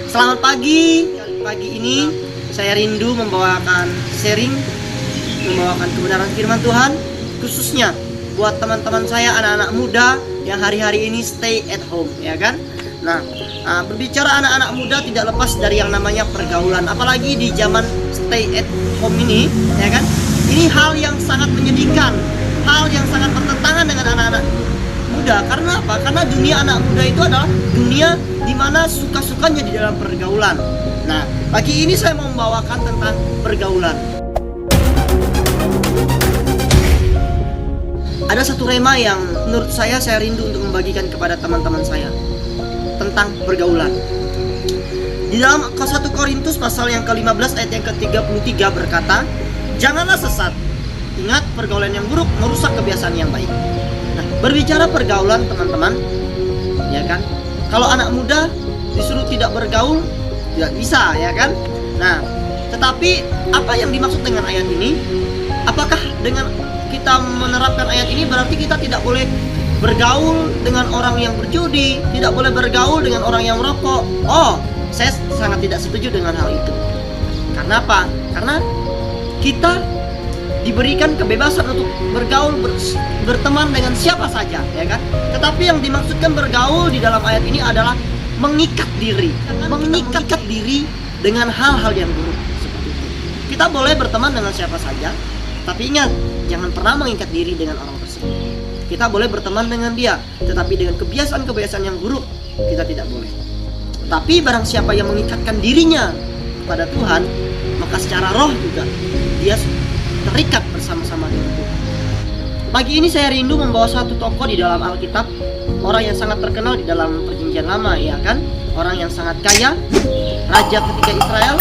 Selamat pagi. Pagi ini saya rindu membawakan sharing, membawakan kebenaran firman Tuhan, khususnya buat teman-teman saya, anak-anak muda yang hari-hari ini stay at home, ya kan? Nah, berbicara anak-anak muda tidak lepas dari yang namanya pergaulan, apalagi di zaman stay at home ini, ya kan? Ini hal yang sangat menyedihkan, hal yang sangat bertentangan dengan anak-anak muda. Karena apa? Karena dunia anak muda itu adalah dunia di mana suka-sukanya di dalam pergaulan. Nah, pagi ini saya mau membawakan tentang pergaulan. Ada satu rema yang menurut saya rindu untuk membagikan kepada teman-teman saya tentang pergaulan. Di dalam 1 Korintus pasal yang ke-15 ayat yang ke-33 berkata, "Janganlah sesat. Ingat, pergaulan yang buruk merusak kebiasaan yang baik." Nah, berbicara pergaulan, teman-teman, ya kan? Kalau anak muda disuruh tidak bergaul, tidak bisa, ya kan? Nah, tetapi apa yang dimaksud dengan ayat ini? Apakah dengan kita menerapkan ayat ini berarti kita tidak boleh bergaul dengan orang yang berjudi, tidak boleh bergaul dengan orang yang merokok? Oh, saya sangat tidak setuju dengan hal itu. Karena apa? Karena kita diberikan kebebasan untuk bergaul, berteman dengan siapa saja, ya kan? Tetapi yang dimaksudkan bergaul di dalam ayat ini adalah mengikat diri, mengikat diri dengan hal-hal yang buruk seperti itu. Kita boleh berteman dengan siapa saja, tapi ingat, jangan pernah mengikat diri dengan orang tersebut. Kita boleh berteman dengan dia, tetapi dengan kebiasaan-kebiasaan yang buruk kita tidak boleh. Tapi barang siapa yang mengikatkan dirinya kepada Tuhan, maka secara roh juga dia terikat bersama-sama dengan Tuhan. Pagi ini saya rindu membawa satu tokoh di dalam Alkitab, orang yang sangat terkenal di dalam Perjanjian Lama, ya kan? Orang yang sangat kaya, raja ketika Israel.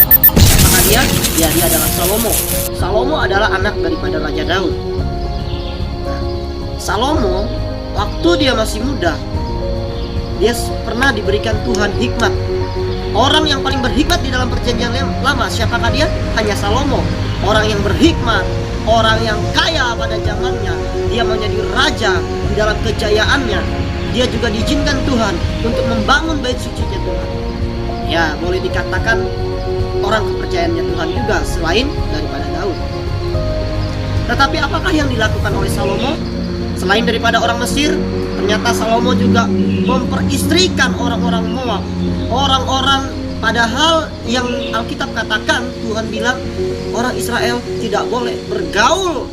Maka dia adalah Salomo. Salomo adalah anak daripada Raja Daud. Nah, Salomo waktu dia masih muda, dia pernah diberikan Tuhan hikmat. Orang yang paling berhikmat di dalam Perjanjian Lama, siapakah dia? Hanya Salomo. Orang yang berhikmat, orang yang kaya pada zamannya, dia menjadi raja di dalam kejayaannya. Dia juga diizinkan Tuhan untuk membangun bait sucinya Tuhan. Ya, boleh dikatakan orang kepercayaannya Tuhan juga selain daripada Daud. Tetapi apakah yang dilakukan oleh Salomo? Selain daripada orang Mesir, ternyata Salomo juga memperistrikan orang-orang Moab, orang-orang. Padahal yang Alkitab katakan, Tuhan bilang orang Israel tidak boleh bergaul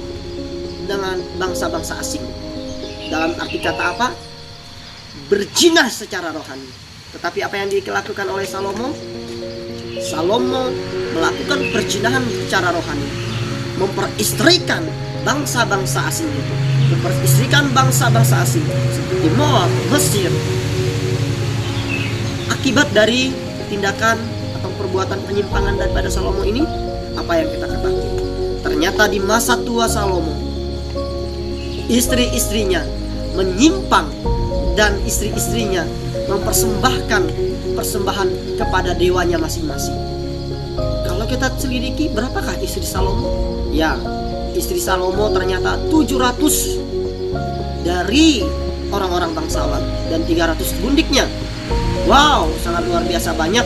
dengan bangsa-bangsa asing. Dalam arti kata apa? Berjinah secara rohani. Tetapi apa yang dilakukan oleh Salomo? Salomo melakukan perjinahan secara rohani, memperistrikan bangsa-bangsa asing itu, memperistrikan bangsa-bangsa asing seperti Moab, Mesir. Akibat dari tindakan atau perbuatan penyimpangan daripada Salomo ini, apa yang kita ketahui? Ternyata di masa tua Salomo, istri-istrinya menyimpang dan istri-istrinya mempersembahkan persembahan kepada dewanya masing-masing. Kalau kita selidiki, berapakah istri Salomo? Ya, istri Salomo ternyata 700 dari orang-orang bangsawan dan 300 gundiknya. Wow, sangat luar biasa banyak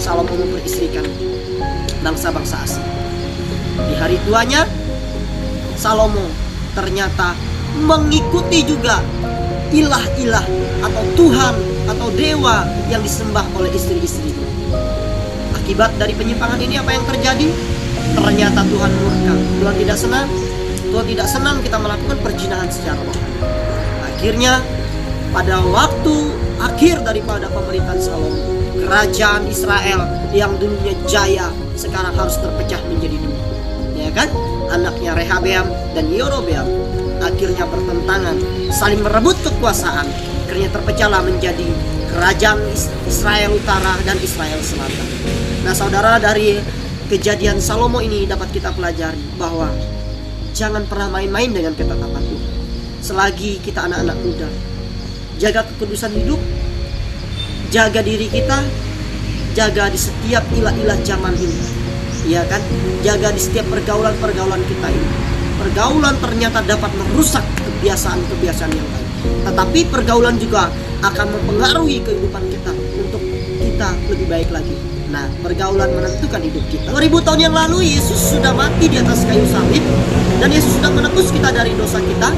Salomo memperistrikan bangsa-bangsa asing. Di hari tuanya, Salomo ternyata mengikuti juga ilah-ilah atau Tuhan atau dewa yang disembah oleh istri-istrinya. Akibat dari penyimpangan ini apa yang terjadi? Ternyata Tuhan murka. Tuhan tidak senang. Tuhan tidak senang kita melakukan perjinahan secara rohani. Akhirnya pada waktu akhir daripada pemerintahan Salomo, kerajaan Israel yang dulunya jaya sekarang harus terpecah menjadi dua, ya kan? Anaknya Rehabeam dan Yerobeam akhirnya bertentangan, saling merebut kekuasaan. Akhirnya terpecahlah menjadi kerajaan Israel Utara dan Israel Selatan. Nah, saudara, dari kejadian Salomo ini dapat kita pelajari bahwa jangan pernah main-main dengan ketetapan Tuhan. Selagi kita anak-anak muda, jaga kekudusan hidup, jaga diri kita, jaga di setiap ilah-ilah zaman ini, ya kan? Jaga di setiap pergaulan-pergaulan kita ini. Pergaulan ternyata dapat merusak kebiasaan-kebiasaan yang baik. Tetapi pergaulan juga akan mempengaruhi kehidupan kita untuk kita kita lebih baik lagi. Nah, pergaulan menentukan hidup kita. 2000 tahun yang lalu Yesus sudah mati di atas kayu salib, dan Yesus sudah menebus kita dari dosa kita.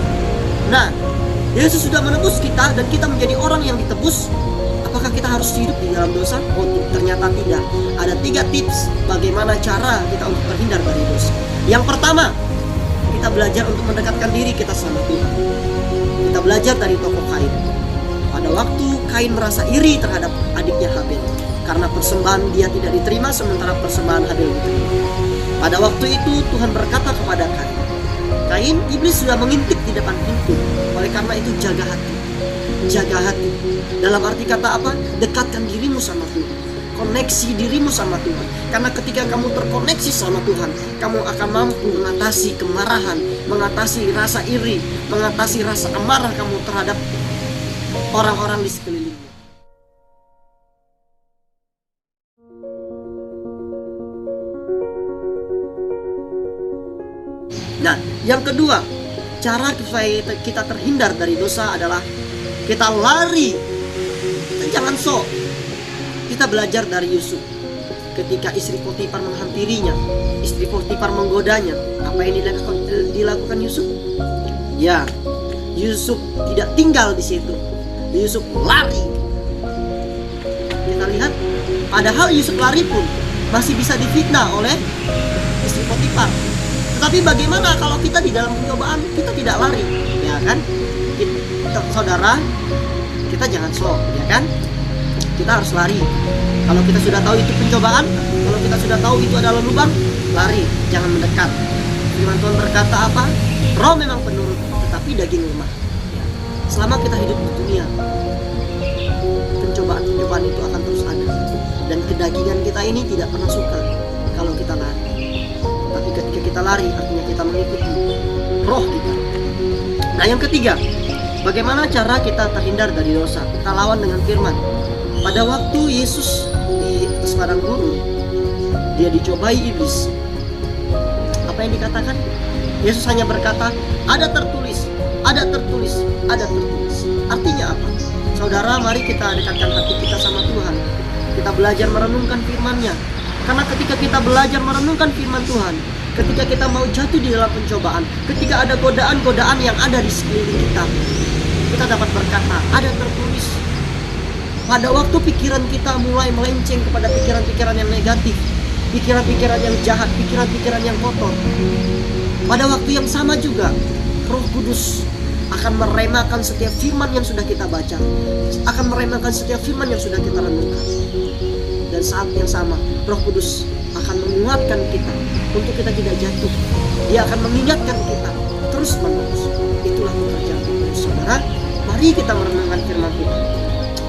Nah, Yesus sudah menebus kita dan kita menjadi orang yang ditebus. Apakah kita harus hidup di dalam dosa? Oh, ternyata tidak. Ada 3 tips bagaimana cara kita untuk terhindar dari dosa. Yang pertama, kita belajar untuk mendekatkan diri kita sama Tuhan. Kita belajar dari tokoh Kain. Pada waktu Kain merasa iri terhadap adiknya Habel, karena persembahan dia tidak diterima sementara persembahan Habel diterima. Pada waktu itu Tuhan berkata kepada Kain, "Kain, iblis sudah mengintip di depan pintu. Oleh karena itu jaga hati." Jaga hati. Dalam arti kata apa? Dekatkan dirimu sama Tuhan. Koneksi dirimu sama Tuhan. Karena ketika kamu terkoneksi sama Tuhan, kamu akan mampu mengatasi kemarahan, mengatasi rasa iri, mengatasi rasa amarah kamu terhadap orang-orang di sekelilingmu. Nah, yang kedua, cara supaya kita terhindar dari dosa adalah kita lari. Kita jangan sok. Kita belajar dari Yusuf. Ketika istri Potifar menghampirinya, istri Potifar menggodanya, apa yang dilakukan Yusuf? Ya, Yusuf tidak tinggal di situ. Yusuf lari. Kita lihat, padahal Yusuf lari pun masih bisa difitnah oleh istri Potifar. Tetapi bagaimana kalau kita di dalam pencobaan kita tidak lari, ya kan? Saudara, kita jangan slow, ya kan? Kita harus lari. Kalau kita sudah tahu itu pencobaan, kalau kita sudah tahu itu adalah lubang, lari, jangan mendekat. Firman Tuhan berkata apa? Roh memang penurut, tetapi daging lemah. Ya. Selama kita hidup di dunia, pencobaan-pencobaan itu akan terus ada. Dan kedagingan kita ini tidak pernah suka kalau kita lari. Tapi ketika kita lari, artinya kita mengikuti roh kita. Nah, yang ketiga, bagaimana cara kita terhindar dari dosa? Kita lawan dengan firman. Pada waktu Yesus di padang gurun, dia dicobai iblis. Apa yang dikatakan? Yesus hanya berkata, ada tertulis, ada tertulis, ada tertulis. Artinya apa? Saudara, mari kita dekatkan hati kita sama Tuhan. Kita belajar merenungkan firman-Nya. Karena ketika kita belajar merenungkan firman Tuhan, ketika kita mau jatuh di dalam pencobaan, ketika ada godaan-godaan yang ada di sekeliling kita dapat berkata, ada tertulis. Pada waktu pikiran kita mulai melenceng kepada pikiran-pikiran yang negatif, pikiran-pikiran yang jahat, pikiran-pikiran yang kotor, pada waktu yang sama juga Roh Kudus akan meremahkan setiap firman yang sudah kita baca, akan meremahkan setiap firman yang sudah kita renungkan. Dan saat yang sama Roh Kudus akan menguatkan kita untuk kita tidak jatuh. Dia akan mengingatkan kita terus menerus. Itulah pekerjaan Tuhan. Saudara, mari kita merenungkan firman Tuhan.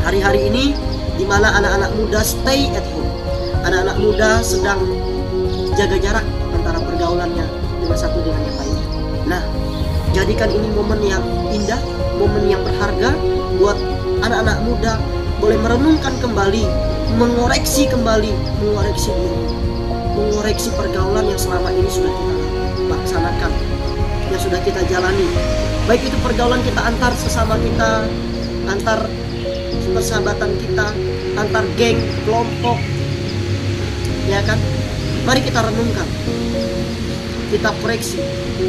Hari-hari ini di mana anak-anak muda stay at home, anak-anak muda sedang jaga jarak antara pergaulannya dengan satu dengan yang lain. Nah, jadikan ini momen yang indah, momen yang berharga buat anak-anak muda boleh merenungkan kembali, mengoreksi kembali, mengoreksi diri, mengoreksi pergaulan yang selama ini sudah kita laksanakan, yang sudah kita jalani. Baik itu pergaulan kita antar sesama kita, antar persahabatan kita, antar geng, kelompok, ya kan? Mari kita renungkan, kita koreksi.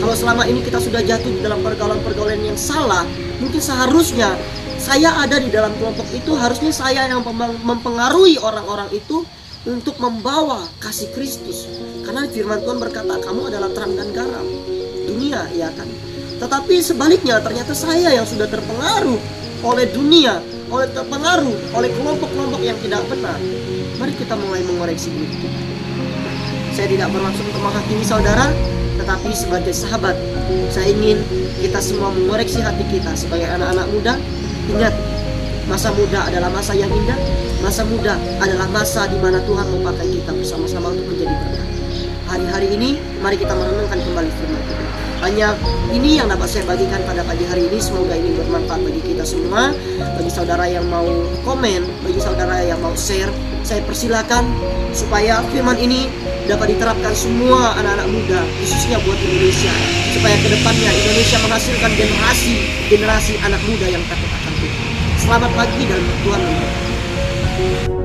Kalau selama ini kita sudah jatuh di dalam pergaulan-pergaulan yang salah, mungkin seharusnya saya ada di dalam kelompok itu, harusnya saya yang mempengaruhi orang-orang itu untuk membawa kasih Kristus. Karena firman Tuhan berkata, kamu adalah terang dan garam dunia, ya kan? Tetapi sebaliknya, ternyata saya yang sudah terpengaruh oleh dunia, terpengaruh oleh kelompok-kelompok yang tidak benar. Mari kita mulai mengoreksi diri kita. Saya tidak bermaksud untuk menghakimi saudara, tetapi sebagai sahabat, saya ingin kita semua mengoreksi hati kita sebagai anak-anak muda. Ingat, masa muda adalah masa yang indah. Masa muda adalah masa di mana Tuhan mau pakai kita bersama-sama untuk menjadi berkat. Hari-hari ini, mari kita merenungkan kembali firman Tuhan. Hanya ini yang dapat saya bagikan pada pagi hari ini. Semoga ini bermanfaat bagi kita semua. Bagi saudara yang mau komen, bagi saudara yang mau share, saya persilakan supaya firman ini dapat diterapkan semua anak-anak muda, khususnya buat Indonesia, supaya kedepannya Indonesia menghasilkan generasi anak muda yang takut akan Tuhan. Selamat pagi dan Tuhan memberkati.